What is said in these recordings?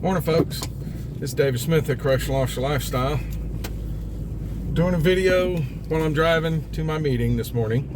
Morning, folks. This is David Smith at Correctional Officer Lifestyle. Doing a video while I'm driving to my meeting this morning.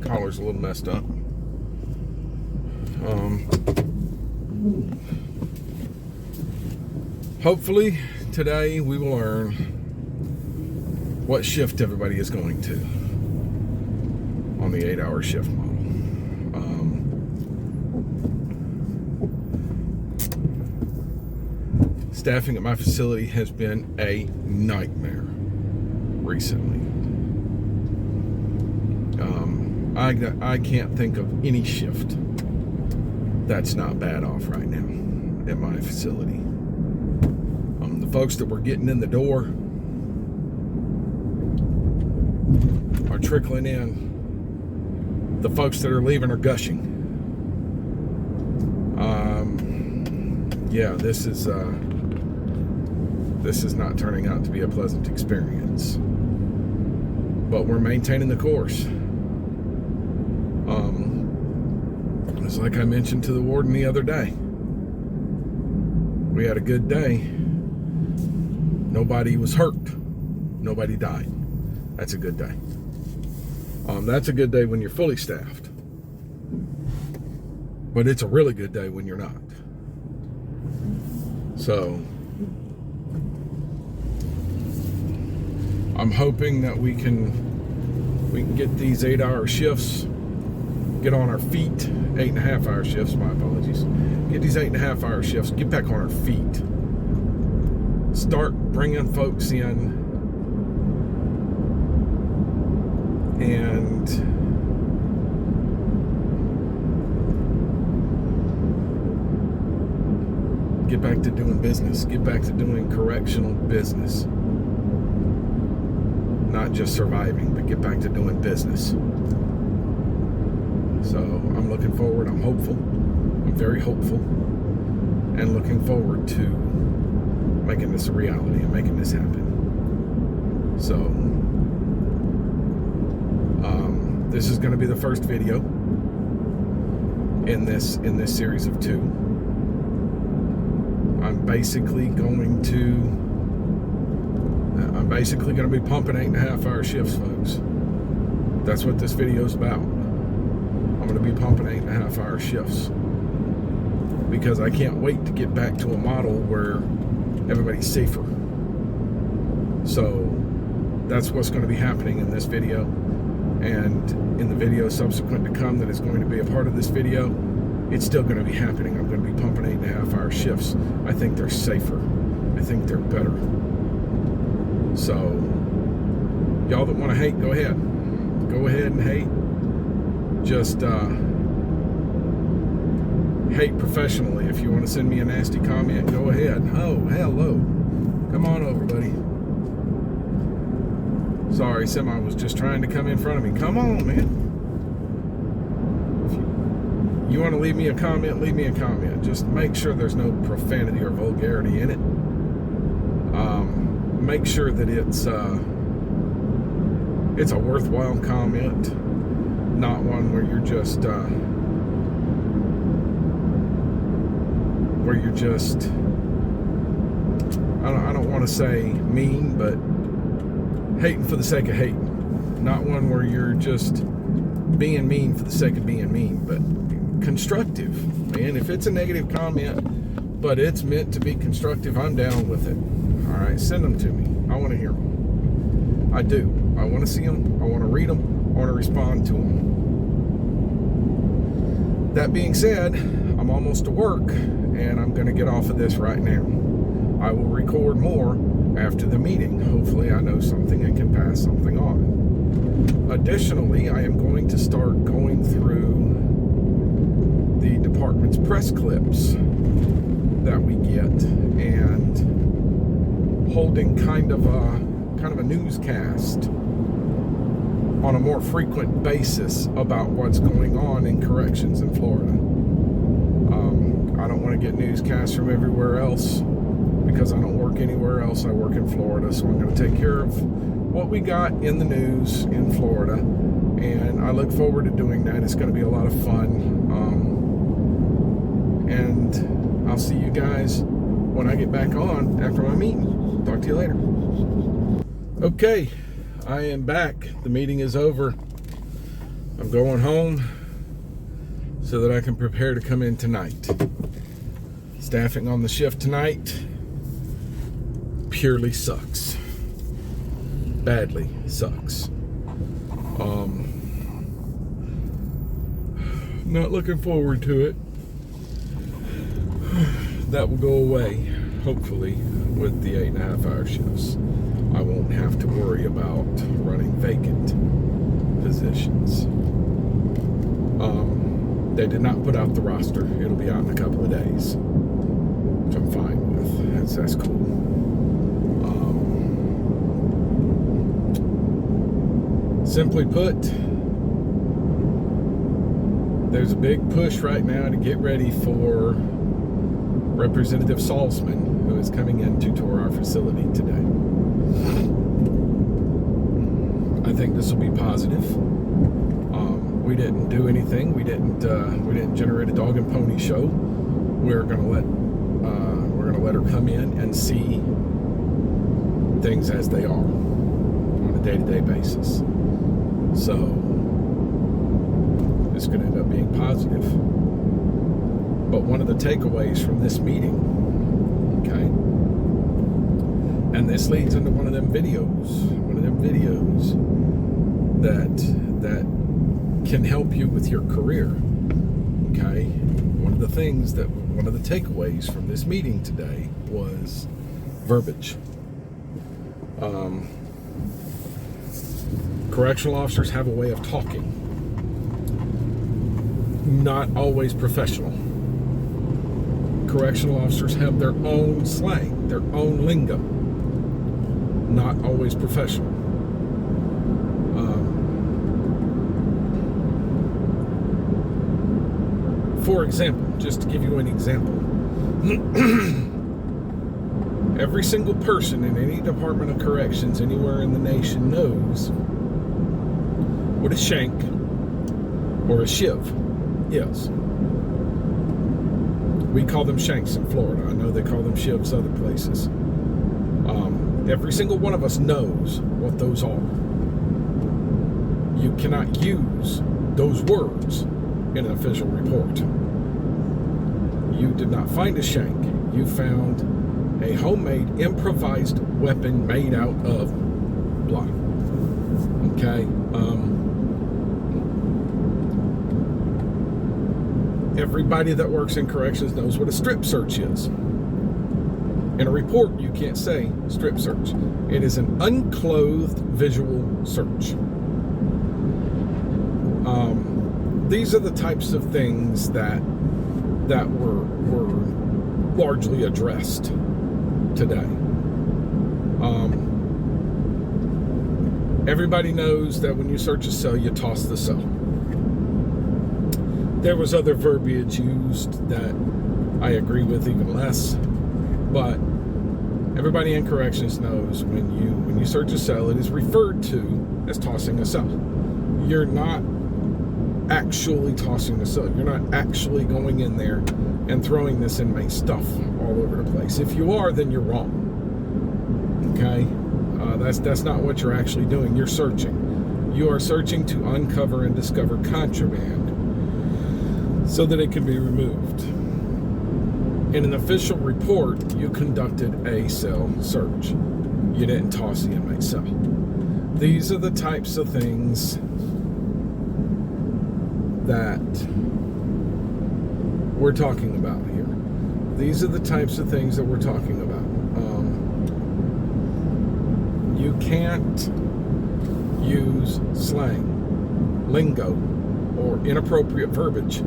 Collar's a little messed up. Hopefully today we will learn what shift everybody is going to on the 8-hour shift model. Staffing at my facility has been a nightmare recently. I can't think of any shift that's not bad off right now at my facility. The folks that were getting in the door are trickling in. The folks that are leaving are gushing. Yeah, this is not turning out to be a pleasant experience, but we're maintaining the course. It's like I mentioned to the warden the other day. We had a good day. Nobody was hurt. Nobody died. That's a good day. That's a good day when you're fully staffed. But it's a really good day when you're not. So I'm hoping that we can get these 8-hour shifts, get on our feet, 8.5-hour shifts, my apologies. Get these 8.5-hour shifts, get back on our feet. Start bringing folks in and get back to doing business, get back to doing correctional business. Not just surviving, but get back to doing business. So I'm looking forward, I'm hopeful, I'm very hopeful, and looking forward to making this a reality and making this happen. So this is going to be the first video in this series of 2. I'm basically going to be pumping 8.5-hour shifts, folks. That's what this video is about. I'm going to be pumping 8.5-hour shifts because I can't wait to get back to a model where everybody's safer. So that's what's going to be happening in this video, and in the video subsequent to come that is going to be a part of this video. It's still going to be happening. I'm going to be pumping 8.5-hour shifts. I think they're safer. I think they're better. So, y'all that want to hate, go ahead. Go ahead and hate. Just hate professionally. If you want to send me a nasty comment, go ahead. Oh, hello. Come on over, buddy. Sorry, semi was just trying to come in front of me. Come on, man. If you want to leave me a comment, leave me a comment. Just make sure there's no profanity or vulgarity in it. Make sure that it's a worthwhile comment, not one where you're just I don't want to say mean, but hating for the sake of hating. Not one where you're just being mean for the sake of being mean, but constructive. Man, if it's a negative comment, but it's meant to be constructive, I'm down with it. All right, send them to me. I want to hear them. I do. I want to see them. I want to read them. I want to respond to them. That being said, I'm almost to work, and I'm going to get off of this right now. I will record more after the meeting. Hopefully I know something and can pass something on. Additionally, I am going to start going through the department's press clips that we get and holding kind of a newscast on a more frequent basis about what's going on in corrections in Florida. I don't want to get newscasts from everywhere else because I don't work anywhere else. I work in Florida, so I'm going to take care of what we got in the news in Florida, and I look forward to doing that. It's going to be a lot of fun. And I'll see you guys when I get back on after my meeting. Talk to you later. Okay, I am back. The meeting is over. I'm going home so that I can prepare to come in tonight. Staffing on the shift tonight purely sucks. Badly sucks. Not looking forward to it. That will go away, hopefully, with the 8.5-hour shifts. I won't have to worry about running vacant positions. They did not put out the roster. It'll be out in a couple of days, which I'm fine with. That's cool. Simply put, there's a big push right now to get ready for Representative Salzman, who is coming in to tour our facility today. I think this will be positive. We didn't do anything. We didn't generate a dog and pony show. We're gonna let her come in and see things as they are on a day-to-day basis. So it's going to end up being positive. But one of the takeaways from this meeting, okay, and this leads into one of them videos that can help you with your career, okay? One of the takeaways from this meeting today was verbiage. Correctional officers have a way of talking, not always professional. Correctional officers have their own slang, their own lingo, not always professional. For example, just to give you an example, every single person in any Department of Corrections anywhere in the nation knows what a shank or a shiv is. We call them shanks in Florida. I know they call them shivs other places. Every single one of us knows what those are. You cannot use those words in an official report. You did not find a shank. You found a homemade improvised weapon made out of blah. Okay? Everybody that works in corrections knows what a strip search is. In a report, you can't say strip search. It is an unclothed visual search. These are the types of things that were largely addressed today. Everybody knows that when you search a cell, you toss the cell. There was other verbiage used that I agree with even less, but everybody in corrections knows when you search a cell, it is referred to as tossing a cell. You're not actually tossing the cell. You're not actually going in there and throwing this inmate's stuff all over the place. If you are, then you're wrong. Okay? That's not what you're actually doing. You're searching. You are searching to uncover and discover contraband so that it can be removed. In an official report, you conducted a cell search. You didn't toss the inmate's cell. These are the types of things that we're talking about here. These are the types of things that we're talking about. You can't use slang, lingo, or inappropriate verbiage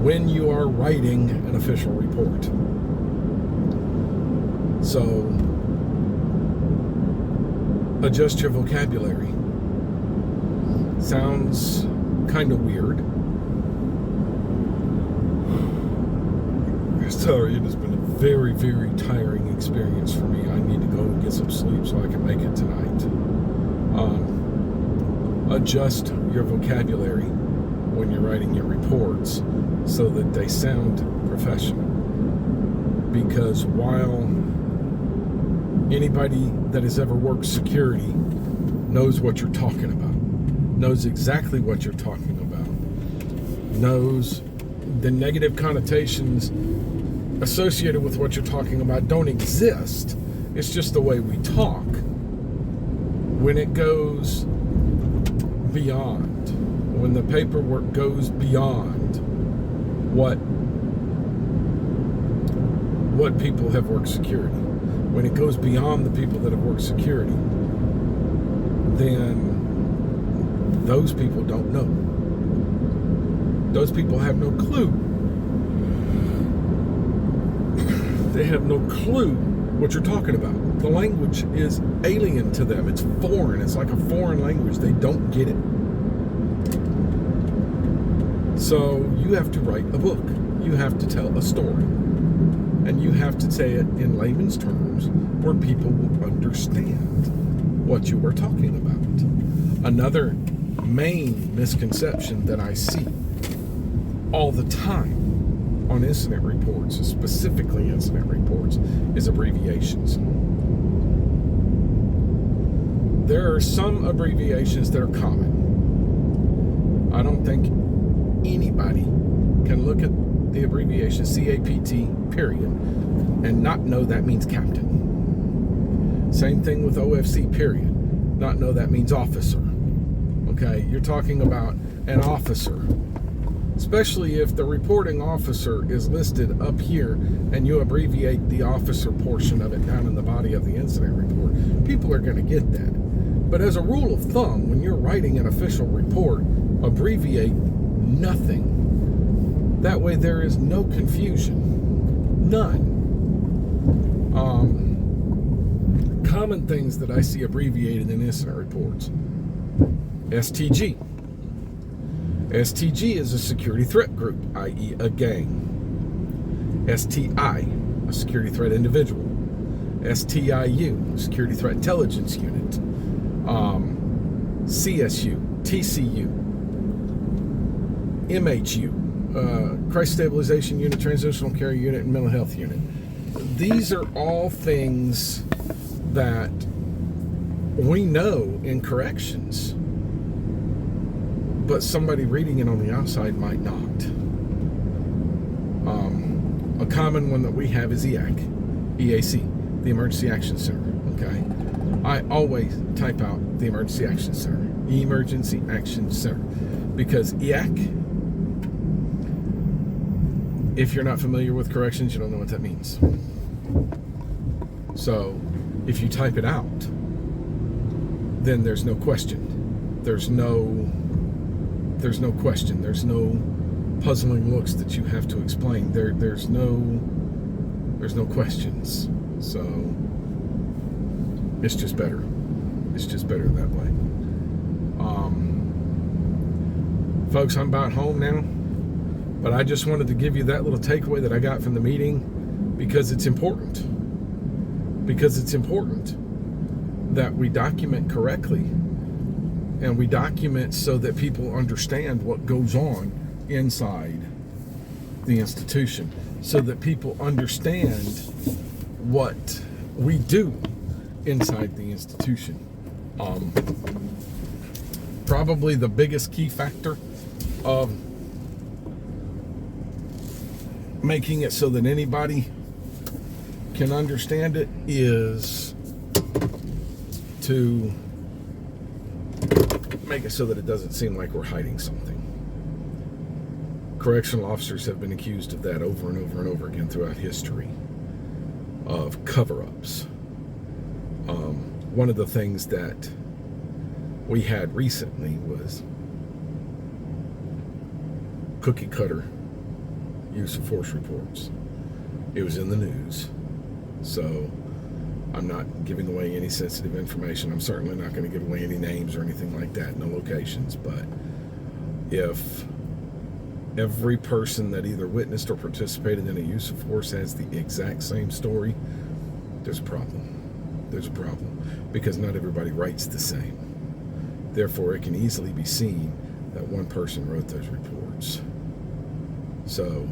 when you are writing an official report. So, adjust your vocabulary. Sounds kind of weird. Sorry, it has been a very, very tiring experience for me. I need to go and get some sleep so I can make it tonight. Adjust your vocabulary when you're writing your reports so that they sound professional. because while anybody that has ever worked security knows what you're talking about, knows exactly what you're talking about, knows the negative connotations associated with what you're talking about don't exist. It's just the way we talk. When it goes beyond, when the paperwork goes beyond what people have worked security, when it goes beyond the people that have worked security, then those people don't know. Those people have no clue. They have no clue what you're talking about. The language is alien to them. It's foreign. It's like a foreign language. They don't get it. So you have to write a book. You have to tell a story. And you have to say it in layman's terms where people will understand what you are talking about. Another main misconception that I see all the time on incident reports, specifically incident reports, is abbreviations. There are some abbreviations that are common. I don't think anybody can look at the abbreviation CAPT, period, and not know that means captain. Same thing with OFC, period. Not know that means officer. Okay, you're talking about an officer. Especially if the reporting officer is listed up here and you abbreviate the officer portion of it down in the body of the incident report. People are going to get that. But as a rule of thumb, when you're writing an official report, abbreviate nothing. That way there is no confusion. None. Common things that I see abbreviated in incident reports. STG. STG is a security threat group, i.e. a gang. STI, a security threat individual. STIU, security threat intelligence unit. CSU, TCU, MHU, crisis stabilization unit, transitional care unit, and mental health unit. These are all things that we know in corrections, but somebody reading it on the outside might not. A common one that we have is EAC, the Emergency Action Center, okay? I always type out the Emergency Action Center, Emergency Action Center, because EAC, if you're not familiar with corrections, you don't know what that means. So, if you type it out, then there's no question. There's no question. There's no puzzling looks that you have to explain. There's no questions. So it's just better. It's just better that way. Folks, I'm about home now, but I just wanted to give you that little takeaway that I got from the meeting because it's important. Because it's important that we document correctly. And we document so that people understand what goes on inside the institution, so that people understand what we do inside the institution. Probably the biggest key factor of making it so that anybody can understand it is to make it so that it doesn't seem like we're hiding something. Correctional officers have been accused of that over and over and over again throughout history, of cover-ups. One of the things that we had recently was cookie cutter use of force reports. It was in the news, so I'm not giving away any sensitive information. I'm certainly not going to give away any names or anything like that, no locations. But if every person that either witnessed or participated in a use of force has the exact same story, there's a problem. There's a problem. Because not everybody writes the same. Therefore, it can easily be seen that one person wrote those reports. So,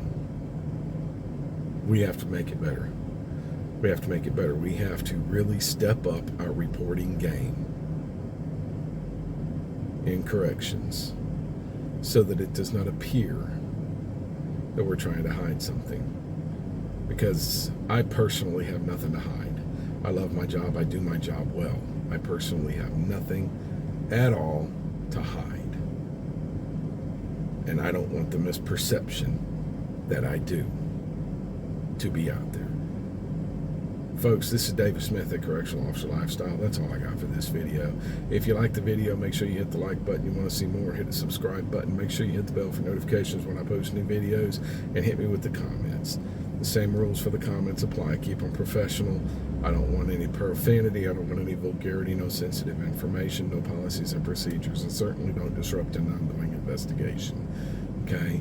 We have to make it better. We have to make it better. We have to really step up our reporting game in corrections so that it does not appear that we're trying to hide something. Because I personally have nothing to hide. I love my job. I do my job well. I personally have nothing at all to hide. And I don't want the misperception that I do to be out there. Folks, this is David Smith at Correctional Officer Lifestyle. That's all I got for this video. If you like the video, make sure you hit the like button. You want to see more, hit the subscribe button. Make sure you hit the bell for notifications when I post new videos, and hit me with the comments. The same rules for the comments apply. Keep them professional. I don't want any profanity. I don't want any vulgarity, no sensitive information, no policies and procedures, and certainly don't disrupt an ongoing investigation. Okay?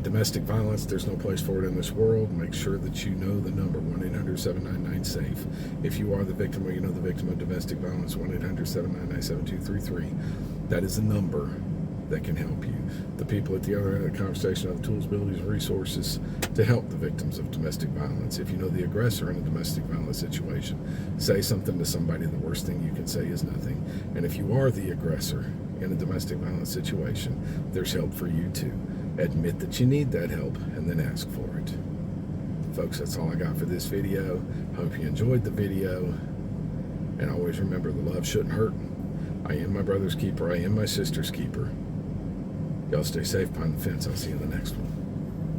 Domestic violence, there's no place for it in this world. Make sure that you know the number, 1-800-799-SAFE. If you are the victim or you know the victim of domestic violence, 1-800-799-7233. That is the number that can help you. The people at the other end of the conversation have the tools, abilities, and resources to help the victims of domestic violence. If you know the aggressor in a domestic violence situation, say something to somebody. The worst thing you can say is nothing. And if you are the aggressor in a domestic violence situation, there's help for you too. Admit that you need that help and then ask for it. Folks, that's all I got for this video. Hope you enjoyed the video. And always remember, the love shouldn't hurt. I am my brother's keeper. I am my sister's keeper. Y'all stay safe behind the fence. I'll see you in the next one.